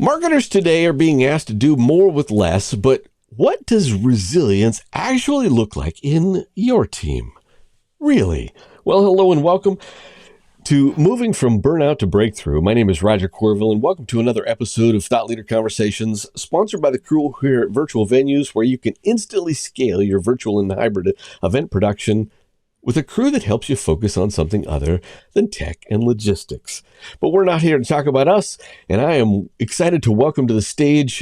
Marketers today are being asked to do more with less, but what does resilience actually look like in your team? Really? Well, hello and welcome to Moving from Burnout to Breakthrough. My name is Roger Corville, and welcome to another episode of Thought Leader Conversations, sponsored by the crew here at Virtual Venues, where you can instantly scale your virtual and hybrid event production with a crew that helps you focus on something other than tech and logistics. But we're not here to talk about us, and I am excited to welcome to the stage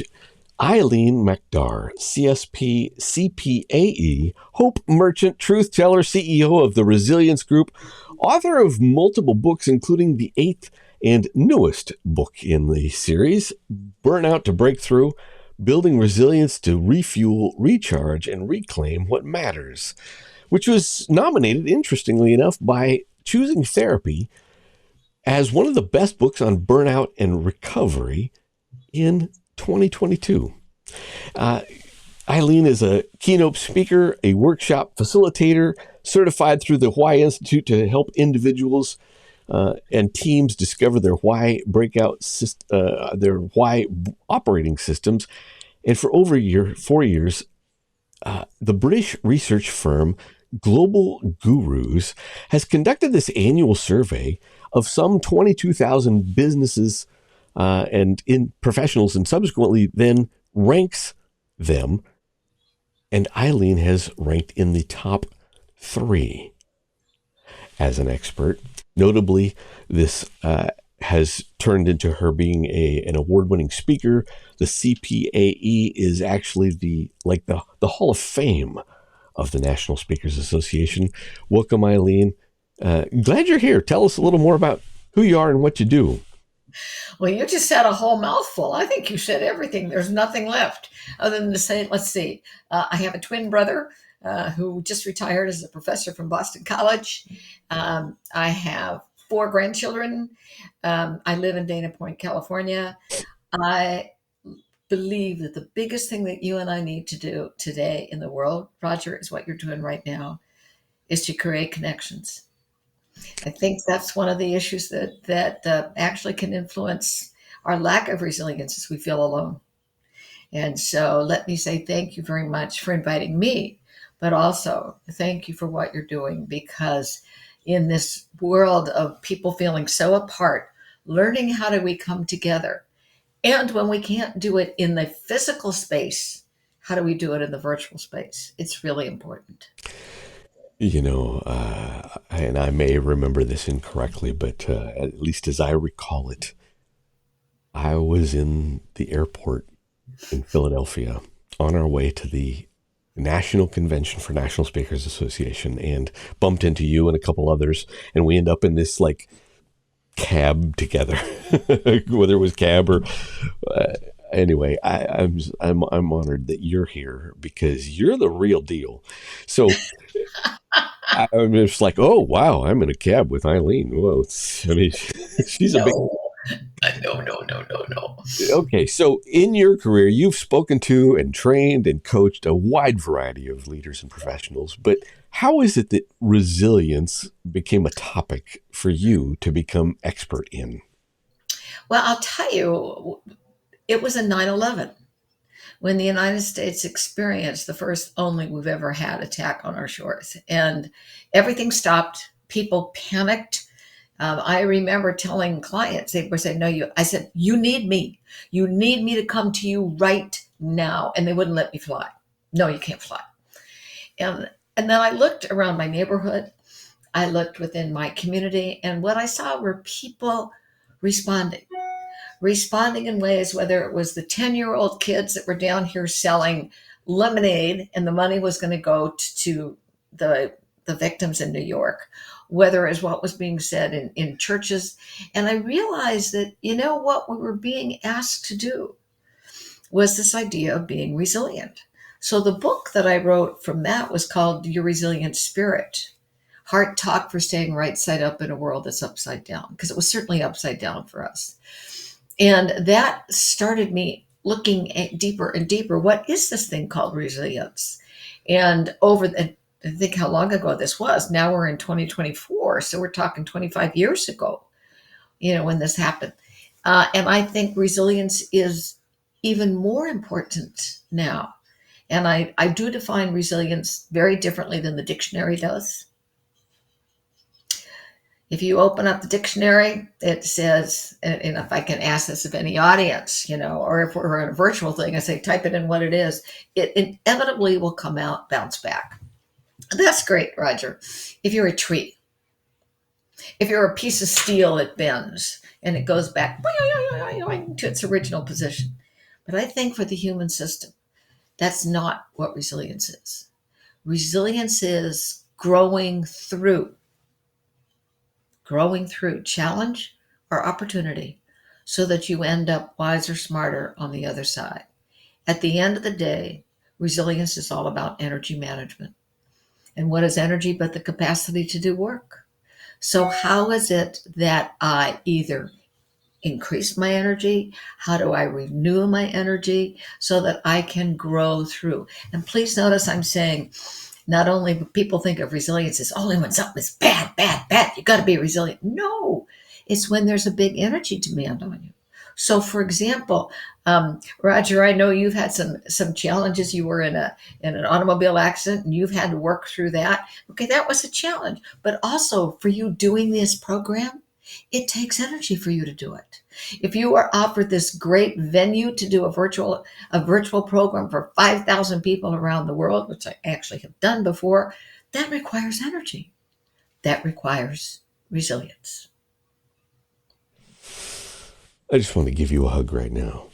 Eileen McDargh, CSP, CPAE, Hope Merchant, Truth Teller, CEO of the Resilience Group, author of multiple books, including the 8th and newest book in the series, Burnout to Breakthrough, Building Resilience to Refuel, Recharge, and Reclaim What Matters, which was nominated, interestingly enough, by Choosing Therapy as one of the best books on burnout and recovery in 2022. Eileen is a keynote speaker, a workshop facilitator, certified through the Why Institute to help individuals and teams discover their why their why operating systems. And for over 4 years, the British research firm Global Gurus has conducted this annual survey of some 22,000 businesses and in professionals, and subsequently then ranks them. And Eileen has ranked in the top 3 as an expert. Notably, this has turned into her being an award-winning speaker. The CPAE is actually the Hall of Fame of the National Speakers Association. Welcome, Eileen. Glad you're here. Tell us a little more about who you are and what you do. Well, you just said a whole mouthful. I think you said everything. There's nothing left other than to say, let's see. I have a twin brother who just retired as a professor from Boston College. I have 4 grandchildren. I live in Dana Point, California. I believe that the biggest thing that you and I need to do today in the world, Roger, is what you're doing right now, is to create connections. I think that's one of the issues that actually can influence our lack of resilience as we feel alone. And so let me say thank you very much for inviting me, but also thank you for what you're doing, because in this world of people feeling so apart, learning how do we come together? And when we can't do it in the physical space, how do we do it in the virtual space? It's really important. You know, and I may remember this incorrectly, but at least as I recall it, I was in the airport in Philadelphia on our way to the National Convention for National Speakers Association and bumped into you and a couple others, and we end up in this cab together, whether it was cab or anyway. I'm honored that you're here because you're the real deal. So I'm just like, oh wow, I'm in a cab with Eileen. Well, she's a big. No. Okay, so in your career, you've spoken to and trained and coached a wide variety of leaders and professionals, but how is it that resilience became a topic for you to become expert in? Well, I'll tell you, it was in 9/11 when the United States experienced the first only we've ever had attack on our shores. And everything stopped. People panicked. I remember telling clients, they were saying, I said, you need me. You need me to come to you right now. And they wouldn't let me fly. No, you can't fly. And then I looked around my neighborhood. I looked within my community. And what I saw were people responding in ways, whether it was the 10-year-old kids that were down here selling lemonade and the money was going to go to the victims in New York, whether it's what was being said in churches. And I realized that, what we were being asked to do was this idea of being resilient. So the book that I wrote from that was called Your Resilient Spirit, Heart Talk for Staying Right Side Up in a World That's Upside Down, because it was certainly upside down for us. And that started me looking at deeper and deeper. What is this thing called resilience? And think how long ago this was. Now we're in 2024. So we're talking 25 years ago, when this happened. And I think resilience is even more important now. And I do define resilience very differently than the dictionary does. If you open up the dictionary, it says, and if I can ask this of any audience, or if we're in a virtual thing, I say, type it in what it is. It inevitably will come out, bounce back. That's great, Roger. If you're a tree, if you're a piece of steel that bends and it goes back to its original position. But I think for the human system, that's not what resilience is. Resilience is growing through challenge or opportunity so that you end up wiser, smarter on the other side. At the end of the day, resilience is all about energy management. And what is energy but the capacity to do work? So how is it that I either increase my energy? How do I renew my energy so that I can grow through? And please notice I'm saying not only people think of resilience as only when something is bad, bad, bad, you got to be resilient. No, it's when there's a big energy demand on you. So, for example, Roger, I know you've had some challenges. You were in an automobile accident, and you've had to work through that. Okay, that was a challenge. But also, for you doing this program, it takes energy for you to do it. If you are offered this great venue to do a virtual program for 5,000 people around the world, which I actually have done before, that requires energy. That requires resilience. I just want to give you a hug right now.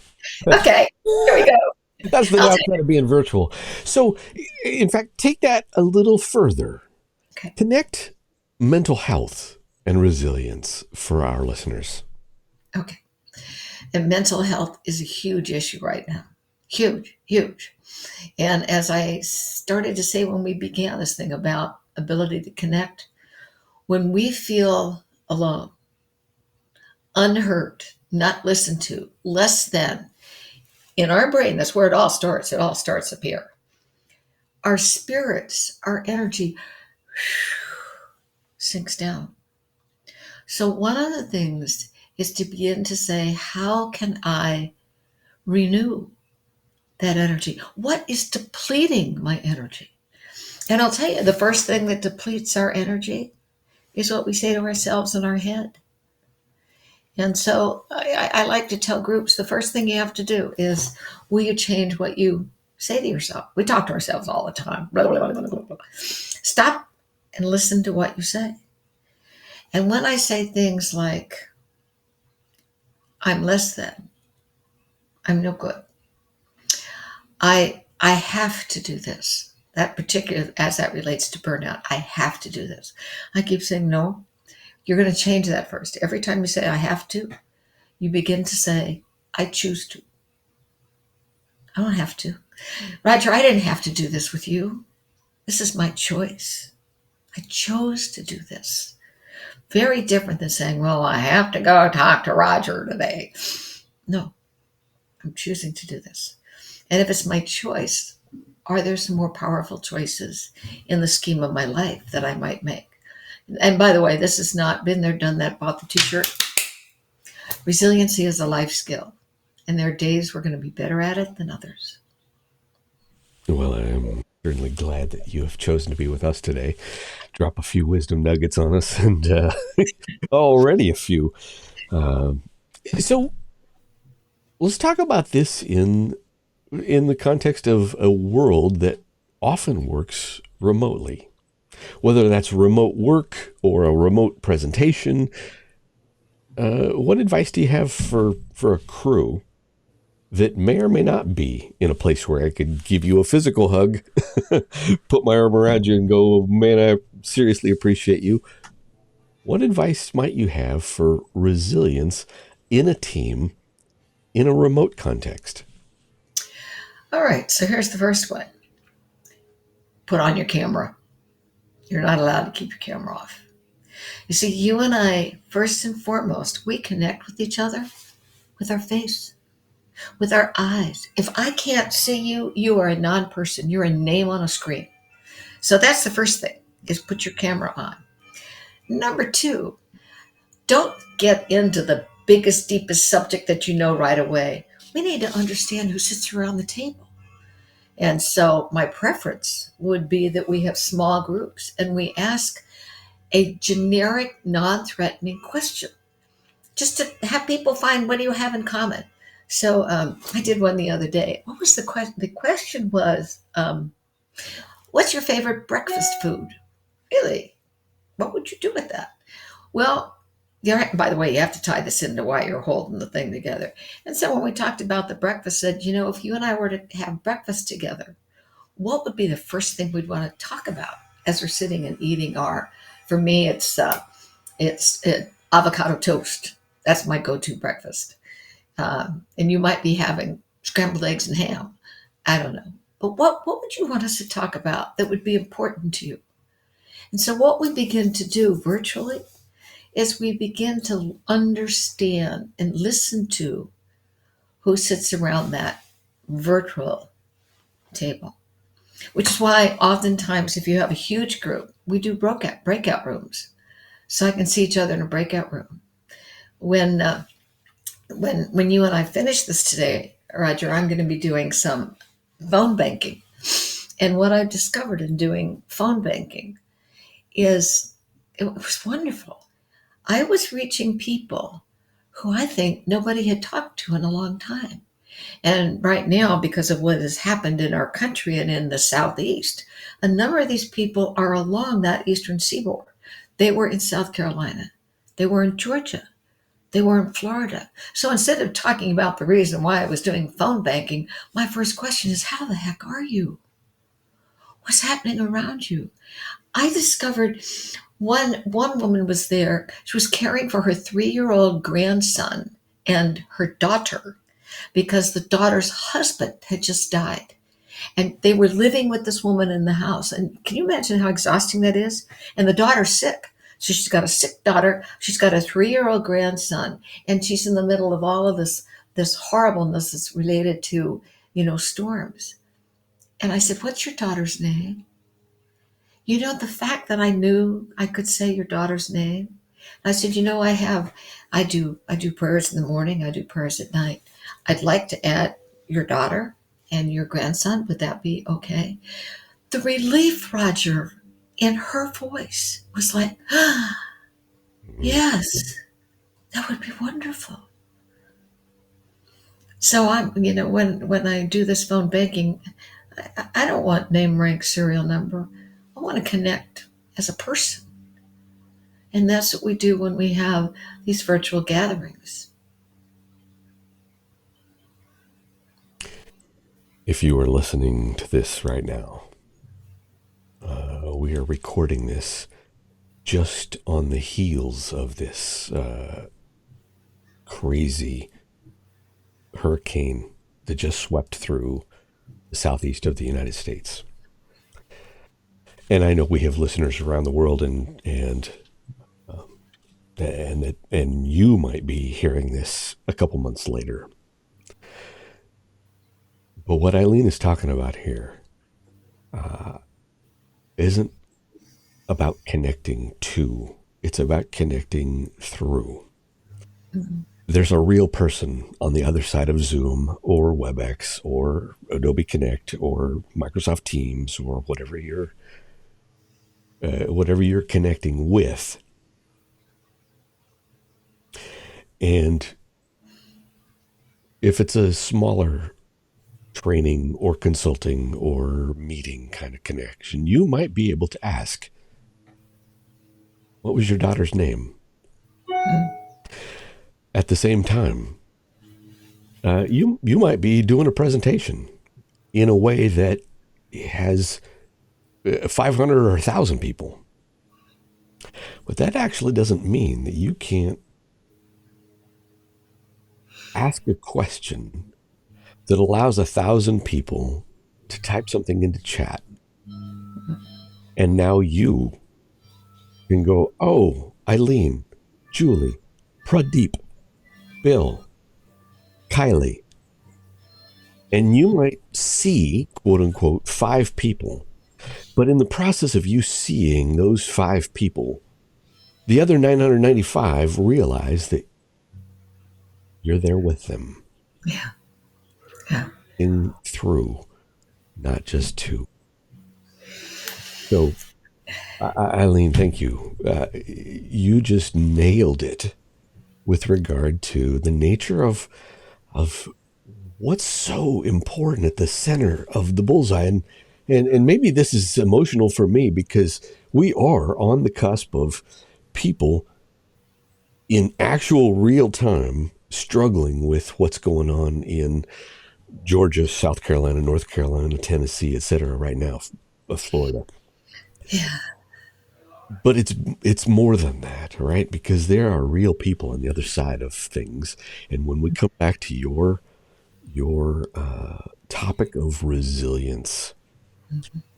Okay, here we go. That's the downside of being virtual. So, in fact, take that a little further. Okay. Connect mental health and resilience for our listeners. Okay. And mental health is a huge issue right now. Huge, huge. And as I started to say when we began this thing about ability to connect, when we feel alone, unheard, not listened to, less than, in our brain, that's where it all starts. It all starts up here. Our spirits, our energy sinks down. So one of the things is to begin to say, how can I renew that energy? What is depleting my energy? And I'll tell you, the first thing that depletes our energy is what we say to ourselves in our head. And so I like to tell groups, the first thing you have to do is, will you change what you say to yourself? We talk to ourselves all the time. Blah, blah, blah, blah, blah. Stop and listen to what you say. And when I say things like, I'm less than, I'm no good, I have to do this. That particular, as that relates to burnout, I have to do this. I keep saying, no, you're going to change that first. Every time you say, I have to, you begin to say, I choose to. I don't have to. Roger, I didn't have to do this with you. This is my choice. I chose to do this. Very different than saying, well, I have to go talk to Roger today. No, I'm choosing to do this. And if it's my choice, are there some more powerful choices in the scheme of my life that I might make? And by the way, this has not been there, done that, bought the t-shirt. Resiliency is a life skill. And there are days we're going to be better at it than others. Well, I am certainly glad that you have chosen to be with us today. Drop a few wisdom nuggets on us, and already a few. So let's talk about this in the context of a world that often works remotely. Whether that's remote work or a remote presentation, what advice do you have for a crew that may or may not be in a place where I could give you a physical hug, put my arm around you and go, man, I seriously appreciate you. What advice might you have for resilience in a team in a remote context? All right, so here's the first one. Put on your camera. You're not allowed to keep your camera off. You see, you and I, first and foremost, we connect with each other with our face, with our eyes. If I can't see you, you are a non-person. You're a name on a screen. So that's the first thing, is put your camera on. Number two, don't get into the biggest, deepest subject that you know right away. We need to understand who sits around the table. And so my preference would be that we have small groups and we ask a generic, non-threatening question, just to have people find, what do you have in common? So I did one the other day. What was the question? The question was, what's your favorite breakfast food? Really? What would you do with that? Well, by the way, you have to tie this into why you're holding the thing together. And so when we talked about the breakfast, said, if you and I were to have breakfast together, what would be the first thing we'd want to talk about as we're sitting and eating our? For me, it's avocado toast. That's my go-to breakfast. And you might be having scrambled eggs and ham. I don't know. But what would you want us to talk about that would be important to you? And so what we begin to do virtually is we begin to understand and listen to who sits around that virtual table. Which is why oftentimes if you have a huge group, we do breakout rooms. So I can see each other in a breakout room. When you and I finish this today, Roger, I'm going to be doing some phone banking. And what I've discovered in doing phone banking is it was wonderful. I was reaching people who I think nobody had talked to in a long time. And right now, because of what has happened in our country and in the Southeast, a number of these people are along that eastern seaboard. They were in South Carolina. They were in Georgia. They were in Florida. So instead of talking about the reason why I was doing phone banking, my first question is, how the heck are you? What's happening around you? I discovered one woman was there. She was caring for her 3-year-old grandson and her daughter because the daughter's husband had just died. And they were living with this woman in the house. And can you imagine how exhausting that is? And the daughter's sick. So she's got a sick daughter. She's got a 3-year-old grandson. And she's in the middle of all of this horribleness that's related to, storms. And I said, what's your daughter's name? The fact that I knew I could say your daughter's name. I said, I do prayers in the morning. I do prayers at night. I'd like to add your daughter and your grandson. Would that be okay? The relief, Roger, in her voice was like, yes, that would be wonderful. So I'm, when I do this phone banking, I don't want name, rank, serial number. I want to connect as a person. And that's what we do when we have these virtual gatherings. If you are listening to this right now, we are recording this just on the heels of this crazy hurricane that just swept through the southeast of the United States. And I know we have listeners around the world, and you might be hearing this a couple months later. But what Eileen is talking about here isn't about connecting to, it's about connecting through. Mm-hmm. There's a real person on the other side of Zoom or WebEx or Adobe Connect or Microsoft Teams or whatever you're connecting with. And if it's a smaller training or consulting or meeting kind of connection, you might be able to ask, what was your daughter's name? At the same time, you might be doing a presentation in a way that has 500 or 1,000 people. But that actually doesn't mean that you can't ask a question that allows 1,000 people to type something into chat. And now you can go, oh, Eileen, Julie, Pradeep, Bill, Kylie. And you might see, quote unquote, 5 people. But in the process of you seeing those 5 people, the other 995 realize that You're there with them, Yeah. Yeah. in through, not just to. So, Eileen, thank you. You just nailed it with regard to the nature of what's so important at the center of the bullseye. And maybe this is emotional for me because we are on the cusp of people in actual real time struggling with what's going on in Georgia, South Carolina, North Carolina, Tennessee, et cetera, right now, Florida. Yeah. But it's more than that, right? Because there are real people on the other side of things. And when we come back to your topic of resilience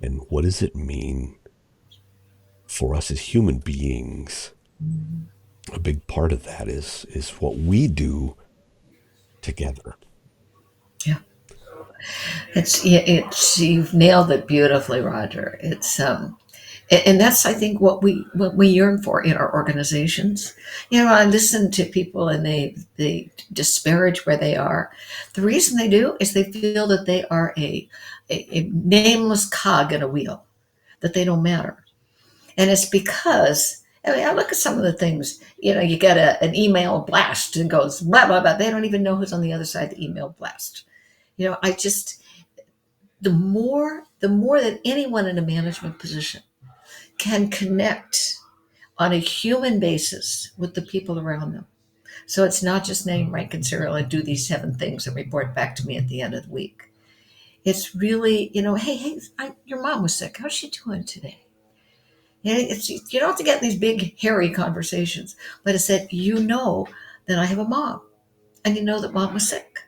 and what does it mean for us as human beings, a big part of that is what we do together. Yeah. It's you've nailed it beautifully, Roger. And that's I think what we yearn for in our organizations. I listen to people and they disparage where they are. The reason they do is they feel that they are a nameless cog in a wheel, that they don't matter. And it's because I look at some of the things, you get an email blast and goes blah blah blah. They don't even know who's on the other side of the email blast. I just the more that anyone in a management position can connect on a human basis with the people around them. So it's not just name, rank, and serial and do these 7 things and report back to me at the end of the week. It's really, hey, your mom was sick. How's she doing today? You don't have to get in these big, hairy conversations, but it's that that I have a mom and you know that mom was sick.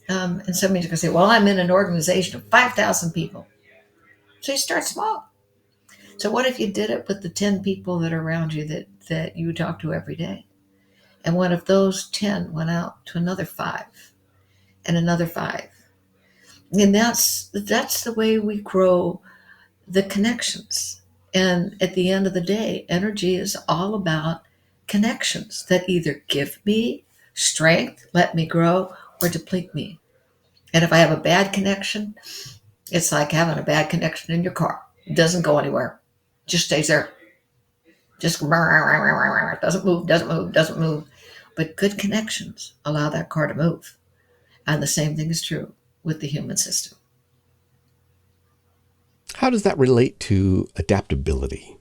And somebody's going to say, well, I'm in an organization of 5,000 people. So you start small. So what if you did it with the 10 people that are around you that you talk to every day? And what if those 10 went out to another 5 and another 5? And that's the way we grow the connections. And at the end of the day, energy is all about connections that either give me strength, let me grow, or deplete me. And if I have a bad connection, it's like having a bad connection in your car. It doesn't go anywhere. Just stays there. Just doesn't move, doesn't move, doesn't move. But good connections allow that car to move. And the same thing is true with the human system. How does that relate to adaptability?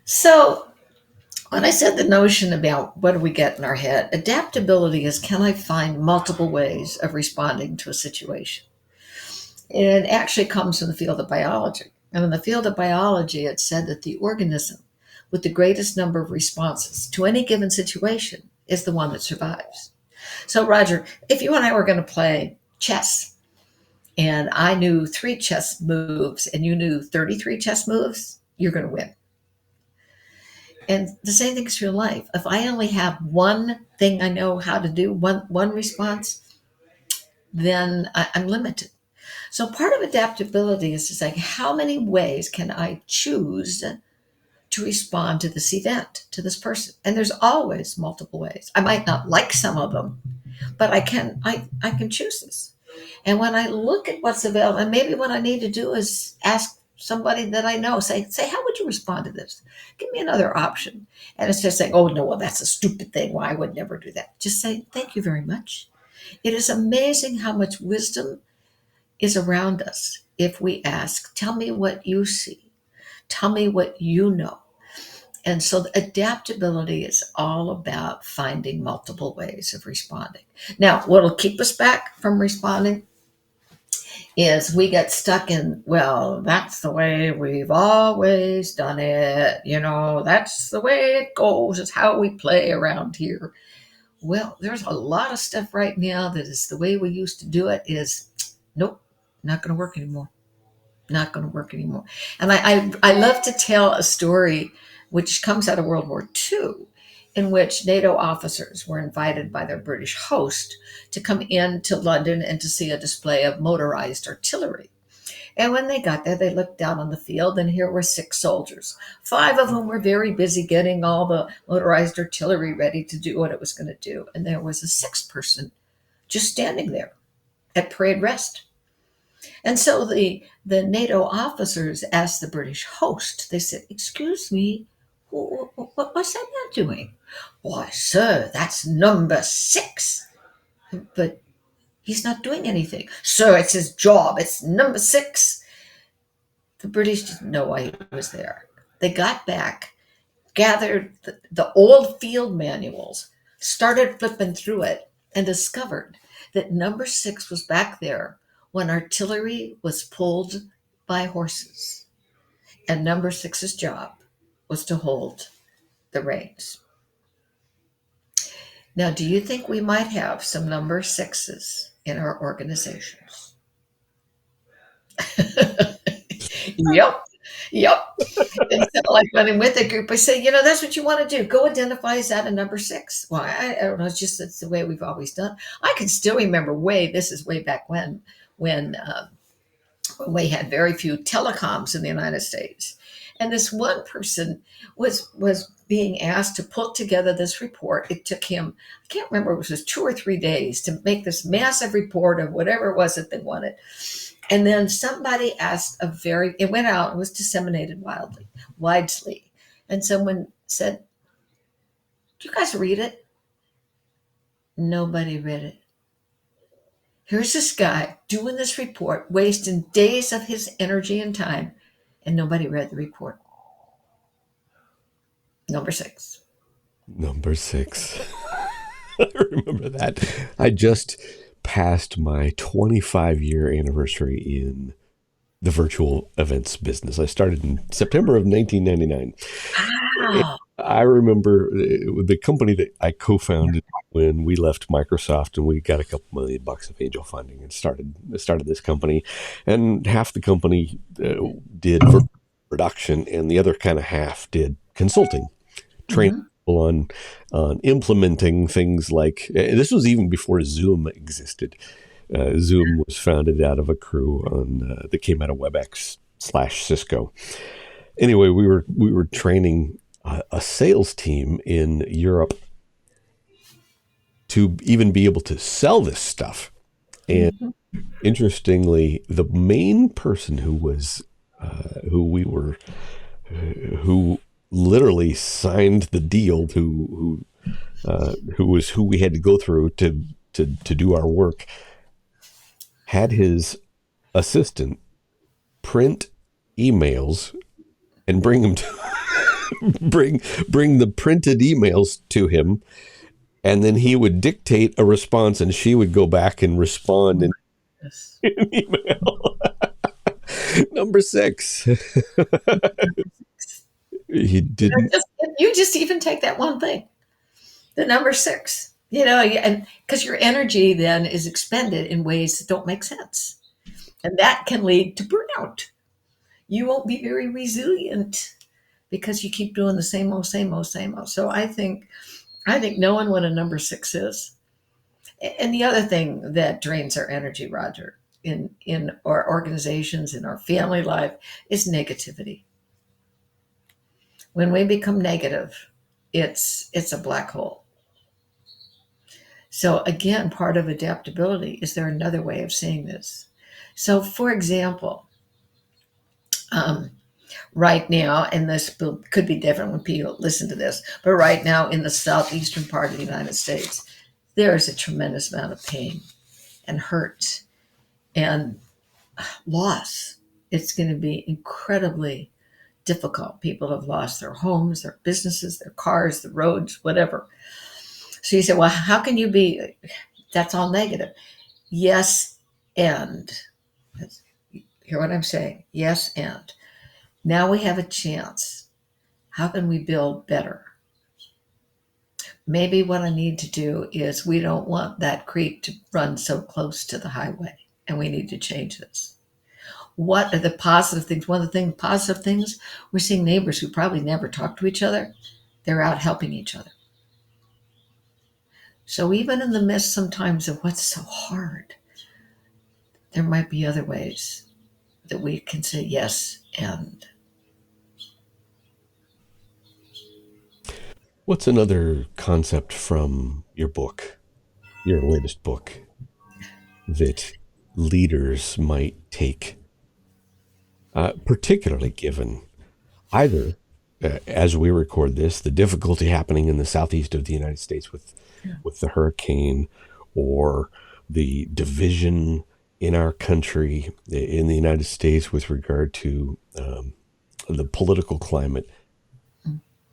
So when I said the notion about what do we get in our head, adaptability is can I find multiple ways of responding to a situation? And it actually comes from the field of biology. And in the field of biology, it's said that the organism with the greatest number of responses to any given situation is the one that survives. So, Roger, if you and I were going to play chess and I knew 3 chess moves and you knew 33 chess moves, you're going to win. And the same thing is true in life. If I only have one thing I know how to do, one response, then I'm limited. So part of adaptability is to say, how many ways can I choose to respond to this event, to this person? And there's always multiple ways. I might not like some of them, but I can choose this. And when I look at what's available, and maybe what I need to do is ask somebody that I know, say, how would you respond to this? Give me another option. And it's just saying, oh no, well, that's a stupid thing. Well, I would never do that. Just say, thank you very much. It is amazing how much wisdom is around us if we ask, tell me what you see, tell me what you know. And so the adaptability is all about finding multiple ways of responding. Now, what'll keep us back from responding is we get stuck in, well, that's the way we've always done it. That's the way it goes. It's how we play around here. Well, there's a lot of stuff right now that is the way we used to do it is, nope, not going to work anymore. Not going to work anymore. And I love to tell a story which comes out of World War II, in which NATO officers were invited by their British host to come into London and to see a display of motorized artillery. And when they got there, they looked down on the field, and here were 6 soldiers, 5 of whom were very busy getting all the motorized artillery ready to do what it was going to do. And there was a sixth person just standing there at parade rest. And so the NATO officers asked the British host, they said, "Excuse me, what's that man doing?" "Why, sir, that's number 6." "But he's not doing anything." "Sir, it's his job. It's number 6." The British didn't know why he was there. They got back, gathered the old field manuals, started flipping through it, and discovered that number 6 was back there when artillery was pulled by horses. And number 6's job was to hold the reins. Now, do you think we might have some number 6's in our organizations? Yep. Yep. And so, like when I'm with a group, I say, that's what you want to do. Go identify as that a number 6. Well, I don't know. It's just that's the way we've always done. I can still remember this is way back when we had very few telecoms in the United States. And this one person was being asked to put together this report. It took him, I can't remember, it was just 2 or 3 days to make this massive report of whatever it was that they wanted. And then somebody asked it went out and was disseminated widely. And someone said, "Do you guys read it?" Nobody read it. Here's this guy doing this report, wasting days of his energy and time, and nobody read the report. Number 6. Number 6. I remember that. I just passed my 25-year anniversary in the virtual events business. I started in September of 1999. Wow. I remember the company that I co-founded when we left Microsoft, and we got a couple $1 million of angel funding and started this company. And half the company did production, and the other kind of half did consulting, training people on implementing things like this was even before Zoom existed. Zoom was founded out of a crew that came out of WebEx/Cisco. Anyway, we were training a sales team in Europe to even be able to sell this stuff. And interestingly, the main person who literally signed the deal, who we had to go through to do our work, had his assistant print emails and bring them to bring the printed emails to him, and then he would dictate a response, and she would go back and respond in an email. Number 6. He didn't. You just even take that one thing, the number 6, and because your energy then is expended in ways that don't make sense. And that can lead to burnout. You won't be very resilient because you keep doing the same old, same old, same old. So I think knowing what a number 6 is. And the other thing that drains our energy, Roger, in our organizations, in our family life, is negativity. When we become negative, it's a black hole. So again, part of adaptability, is there another way of saying this? So for example, right now, and this could be different when people listen to this, but right now in the southeastern part of the United States, there is a tremendous amount of pain and hurt and loss. It's going to be incredibly difficult. People have lost their homes, their businesses, their cars, the roads, whatever. So you say, well, how can you be, that's all negative. Yes, and hear what I'm saying? Yes, and now we have a chance. How can we build better? Maybe what I need to do is, we don't want that creek to run so close to the highway, and we need to change this. What are the positive things? One of the positive things, we're seeing neighbors who probably never talk to each other. They're out helping each other. So even in the midst sometimes of what's so hard, there might be other ways that we can say yes. And What's another concept from your book, your latest book, that leaders might take, particularly given either, as we record this, the difficulty happening in the southeast of the United States with the hurricane, or the division in our country, in the United States, with regard to the political climate?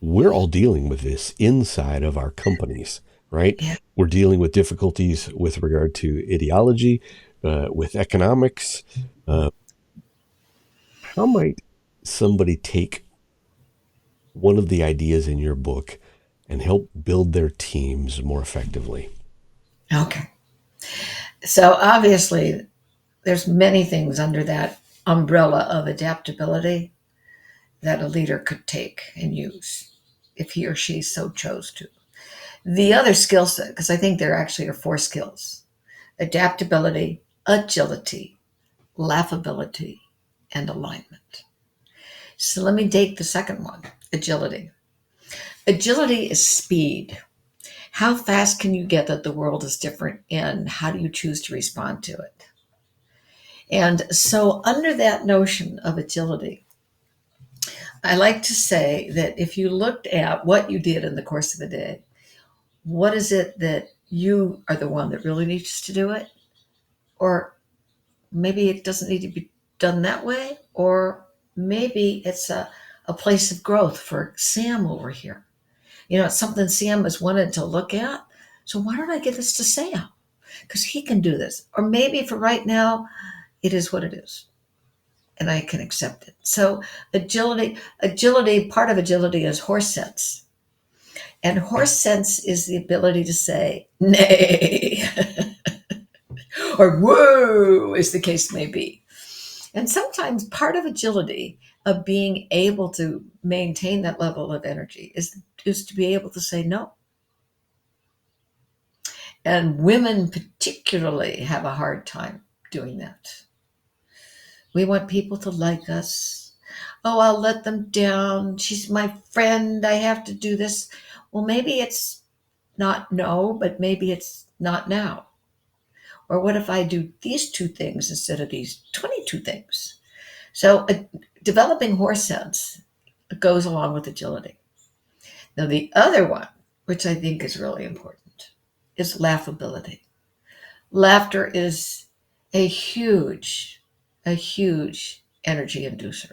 We're all dealing with this inside of our companies, right? yeah, We're dealing with difficulties with regard to ideology, with economics. Uh, how might somebody take one of the ideas in your book and help build their teams more effectively? okay. So obviously, there's many things under that umbrella of adaptability that a leader could take and use if he or she so chose to. The other skill set, because I think there actually are four skills: adaptability, agility, laughability, and alignment. So let me take the second one: agility. Agility is speed. How fast can you get that the world is different, and how do you choose to respond to it? And so, under that notion of agility, I like to say that if you looked at what you did in the course of a day, what is it that you are the one that really needs to do it? Or maybe it doesn't need to be done that way, or maybe it's a place of growth for Sam over here. It's something Sam has wanted to look at. So why don't I give this to Sam? Because he can do this. Or maybe for right now, it is what it is, and I can accept it. So agility, part of agility is horse sense. And horse sense is the ability to say nay or whoa, as the case may be. And sometimes part of agility, of being able to maintain that level of energy, is to be able to say no. And women particularly have a hard time doing that. We want people to like us. Oh, I'll let them down. She's my friend. I have to do this. Well, maybe it's not no, but maybe it's not now. Or what if I do these two things instead of these 22 things? So, developing horse sense goes along with agility. Now, the other one, which I think is really important, is laughability. Laughter is a huge, a huge energy inducer.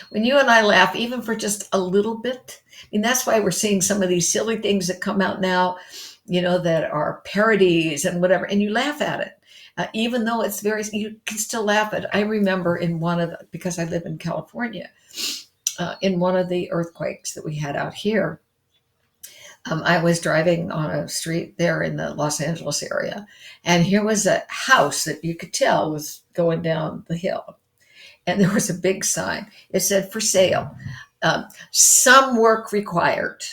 When you and I laugh, even for just a little bit, I mean, that's why we're seeing some of these silly things that come out now, that are parodies and whatever, and you laugh at it. Even though it's you can still laugh at it. I remember because I live in California, in one of the earthquakes that we had out here, I was driving on a street there in the Los Angeles area, and here was a house that you could tell was going down the hill. And there was a big sign. It said, "For sale, some work required."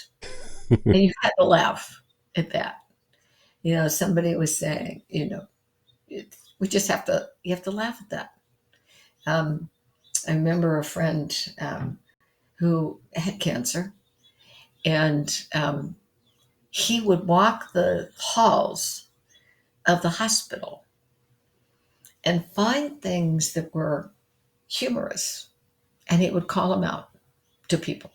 And you had to laugh at that. Somebody was saying, we just you have to laugh at that. I remember a friend who had cancer, and he would walk the halls of the hospital and find things that were humorous, and he would call them out to people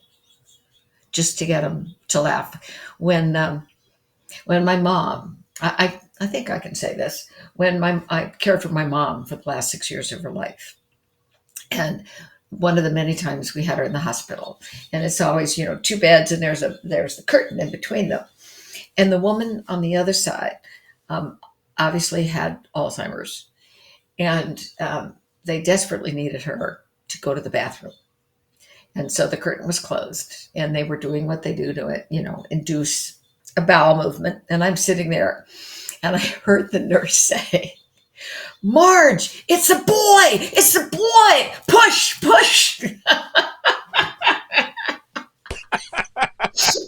just to get them to laugh. When my mom, I think I can say this, I cared for my mom for the last 6 years of her life, and one of the many times we had her in the hospital, and it's always two beds, and there's the curtain in between them, and the woman on the other side obviously had Alzheimer's, and they desperately needed her to go to the bathroom. And so the curtain was closed, and they were doing what they do to it, induce a bowel movement. And I'm sitting there, and I heard the nurse say, "Marge, it's a boy! It's a boy! Push, push!"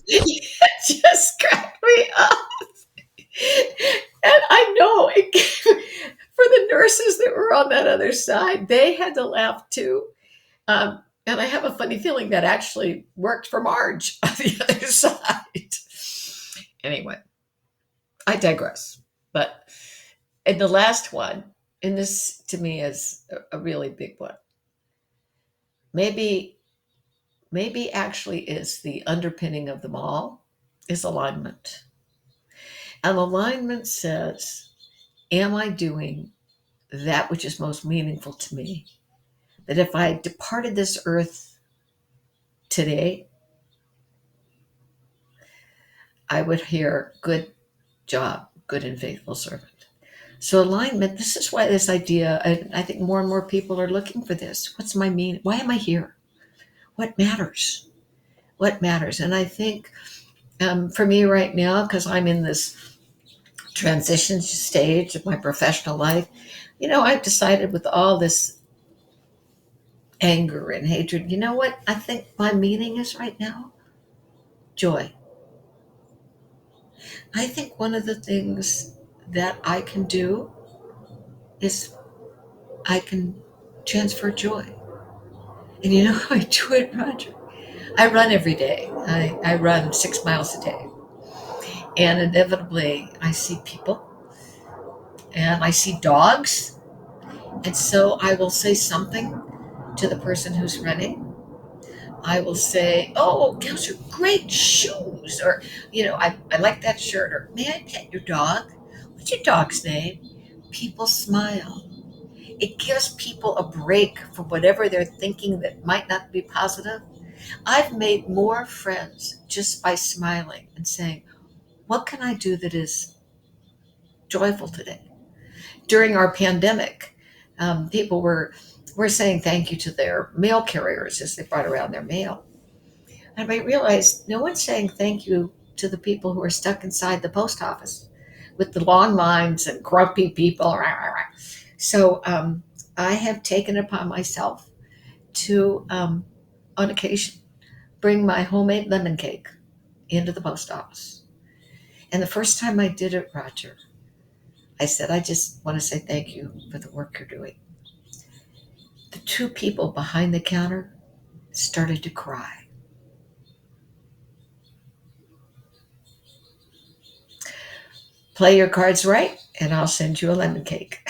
It just cracked me up. And I know for the nurses that were on that other side, they had to laugh too. And I have a funny feeling that actually worked for Marge on the other side. Anyway, I digress. But in the last one, and this to me is a really big one, maybe actually is the underpinning of them all is alignment. And alignment says, am I doing that which is most meaningful to me? That if I departed this earth today, I would hear, good job, good and faithful servant. So alignment, this is why this idea, and I think more and more people are looking for this. What's my meaning? Why am I here? What matters? What matters? And I think for me right now, because I'm in this transition stage of my professional life, I've decided with all this anger and hatred, you know what I think my meaning is right now? Joy. I think one of the things that I can do is I can transfer joy. And you know how I do it, Roger? I run every day. I run 6 miles a day. And inevitably, I see people and I see dogs. And so I will say something to the person who's running. I will say, oh, those are great shoes. Or, I like that shirt. Or, may I pet your dog? What's your dog's name? People smile. It gives people a break from whatever they're thinking that might not be positive. I've made more friends just by smiling and saying, what can I do that is joyful today? During our pandemic, people were saying thank you to their mail carriers as they brought around their mail. And I realized no one's saying thank you to the people who are stuck inside the post office with the long lines and grumpy people. So I have taken it upon myself to, on occasion, bring my homemade lemon cake into the post office. And the first time I did it, Roger, I said, I just want to say thank you for the work you're doing. The two people behind the counter started to cry. Play your cards right, and I'll send you a lemon cake.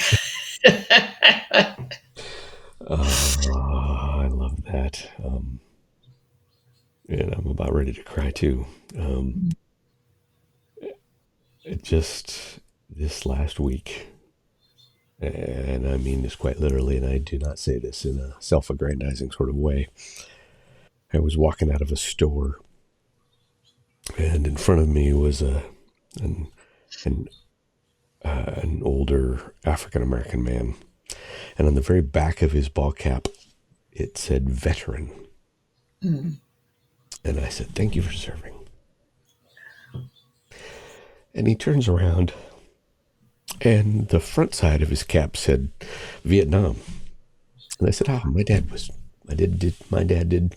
I love that. And I'm about ready to cry too. It just this last week, and I mean this quite literally, and I do not say this in a self aggrandizing sort of way. I was walking out of a store, and in front of me was an, an older African American man. And on the very back of his ball cap, it said veteran. Mm. And I said, thank you for serving. And he turns around, and the front side of his cap said Vietnam. And I said, my dad did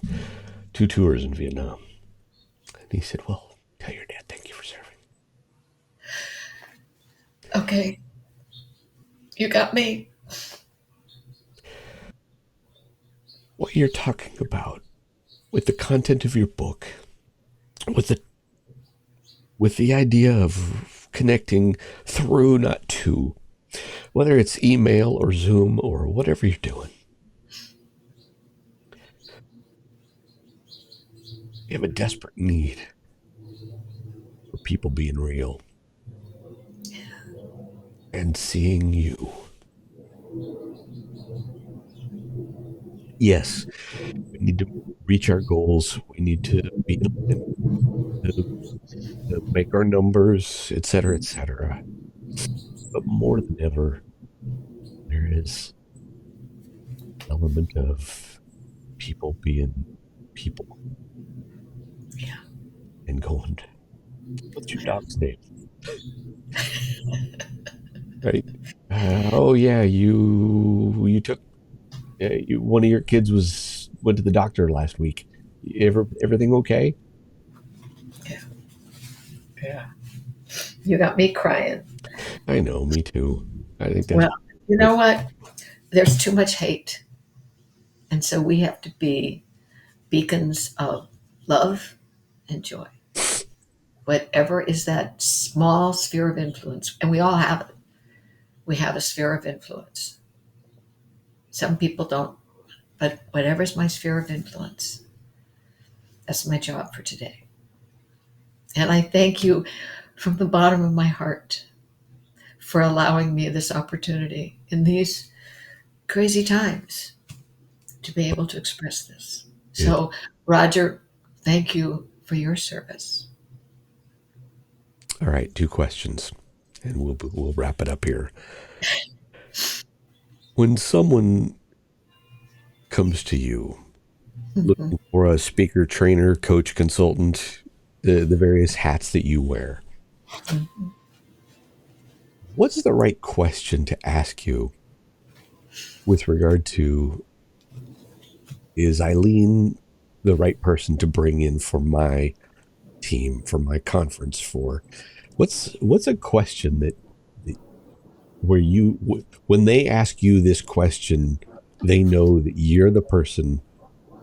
2 tours in Vietnam. And he said, well, tell your dad thank you for serving. Okay. You got me. What you're talking about with the content of your book, with the idea of connecting through, not to, whether it's email or Zoom or whatever you're doing. You have a desperate need for people being real and seeing you. Yes, we need to reach our goals. We need to be to make our numbers, et cetera, et cetera. But more than ever, there is an element of people being people. Yeah. And going, what's your dog's name? Right? Oh yeah, you took one of your kids went to the doctor last week. Everything okay? Yeah. Yeah. You got me crying. I know, me too. I think that's Well, you know what? there's too much hate. And so we have to be beacons of love and joy. Whatever is that small sphere of influence, and we all have it. We have a sphere of influence. Some people don't, but whatever's my sphere of influence, that's my job for today. And I thank you from the bottom of my heart for allowing me this opportunity in these crazy times to be able to express this. So, Roger, thank you for your service. All right, 2 questions, and we'll wrap it up here. When someone comes to you looking for a speaker, trainer, coach, consultant, the various hats that you wear, what's the right question to ask you with regard to, is Eileen the right person to bring in for my team, for my conference, for what's a question that where you, when they ask you this question, they know that you're the person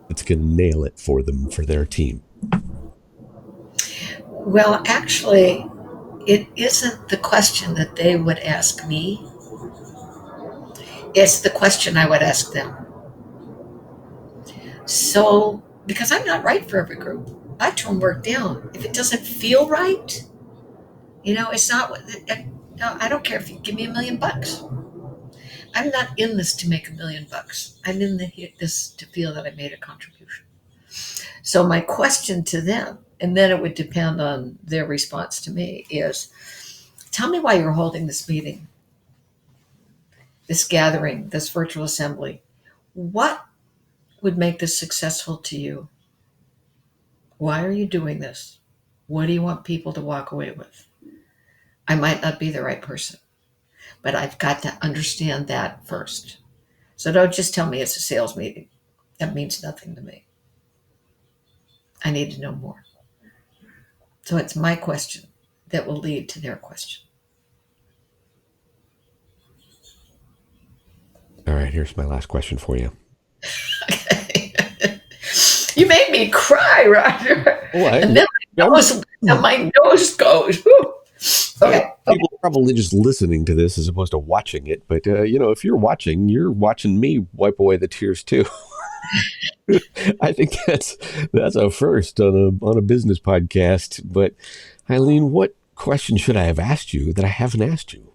that's going to nail it for them, for their team? Well, actually, it isn't the question that they would ask me, it's the question I would ask them. So, because I'm not right for every group, I turn work down. If it doesn't feel right, it's not. No, I don't care if you give me $1,000,000. I'm not in this to make $1,000,000. I'm in this to feel that I made a contribution. So my question to them, and then it would depend on their response to me, is tell me why you're holding this meeting, this gathering, this virtual assembly. What would make this successful to you? Why are you doing this? What do you want people to walk away with? I might not be the right person, but I've got to understand that first. So don't just tell me it's a sales meeting. That means nothing to me. I need to know more. So it's my question that will lead to their question. All right, here's my last question for you. Okay. You made me cry, Roger. Oh, and then my nose goes. Whew. Okay. People are probably just listening to this as opposed to watching it. But, if you're watching me wipe away the tears too. I think that's a first on a business podcast. But Eileen, what question should I have asked you that I haven't asked you?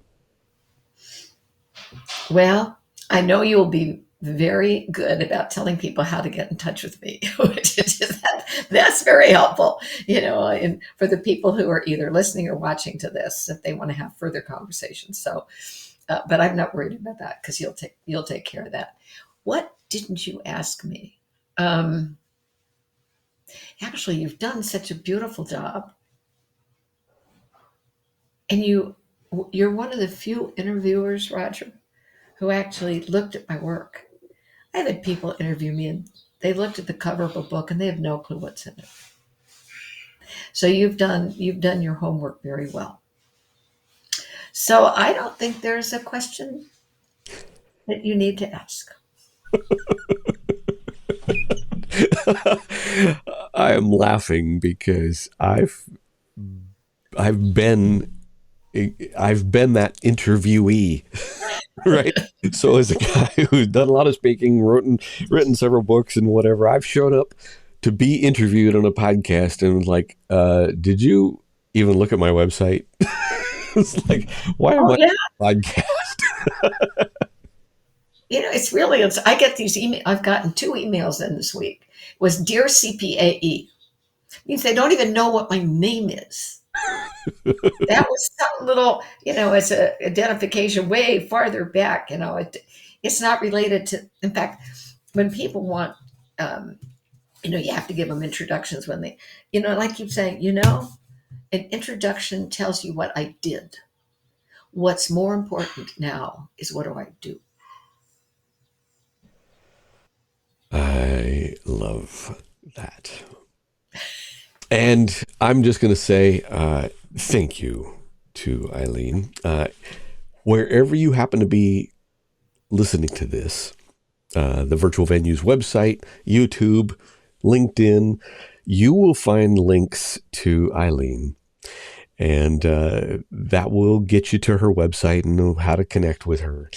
Well, I know you'll be very good about telling people how to get in touch with me, which is that's very helpful, and for the people who are either listening or watching to this, if they want to have further conversations. So, but I'm not worried about that because you'll take care of that. What didn't you ask me? Actually, you've done such a beautiful job, and you're one of the few interviewers, Roger, who actually looked at my work. I've had people interview me and they looked at the cover of a book and they have no clue what's in it. So you've done your homework very well. So I don't think there's a question that you need to ask. I am laughing because I've been that interviewee, right? So as a guy who's done a lot of speaking, written several books and whatever, I've shown up to be interviewed on a podcast and was like, did you even look at my website? It's like, why am I on a podcast? I get these emails. I've gotten 2 emails in this week. It was Dear CPAE. It means they don't even know what my name is. That was some little, it's an identification way farther back. It's not related to, in fact, when people want, you have to give them introductions when they, I keep saying, an introduction tells you what I did. What's more important now is what do I do? I love that. And I'm just going to say thank you to Eileen. Wherever you happen to be listening to this, the Virtual Venues website, YouTube, LinkedIn, you will find links to Eileen. And that will get you to her website and know how to connect with her.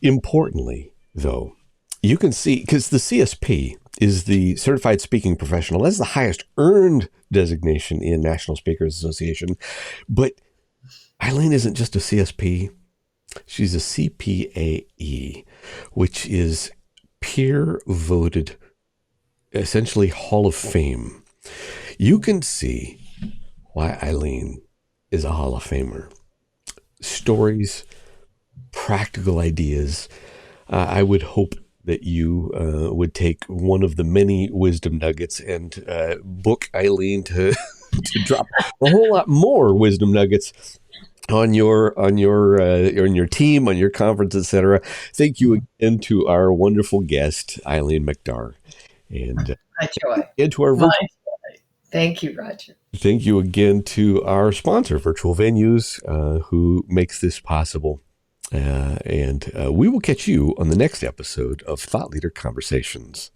Importantly, though, you can see, because the CSP is the Certified Speaking Professional. That's the highest earned designation in National Speakers Association. But Eileen isn't just a CSP. She's a CPAE, which is peer voted, essentially Hall of Fame. You can see why Eileen is a Hall of Famer. Stories, practical ideas. I would hope that you would take one of the many wisdom nuggets and book Eileen to drop a whole lot more wisdom nuggets on your team, on your conference, etc. Thank you again to our wonderful guest, Eileen McDargh, and to our virtual. Thank you, Roger. Thank you again to our sponsor, Virtual Venues, who makes this possible. And we will catch you on the next episode of Thought Leader Conversations.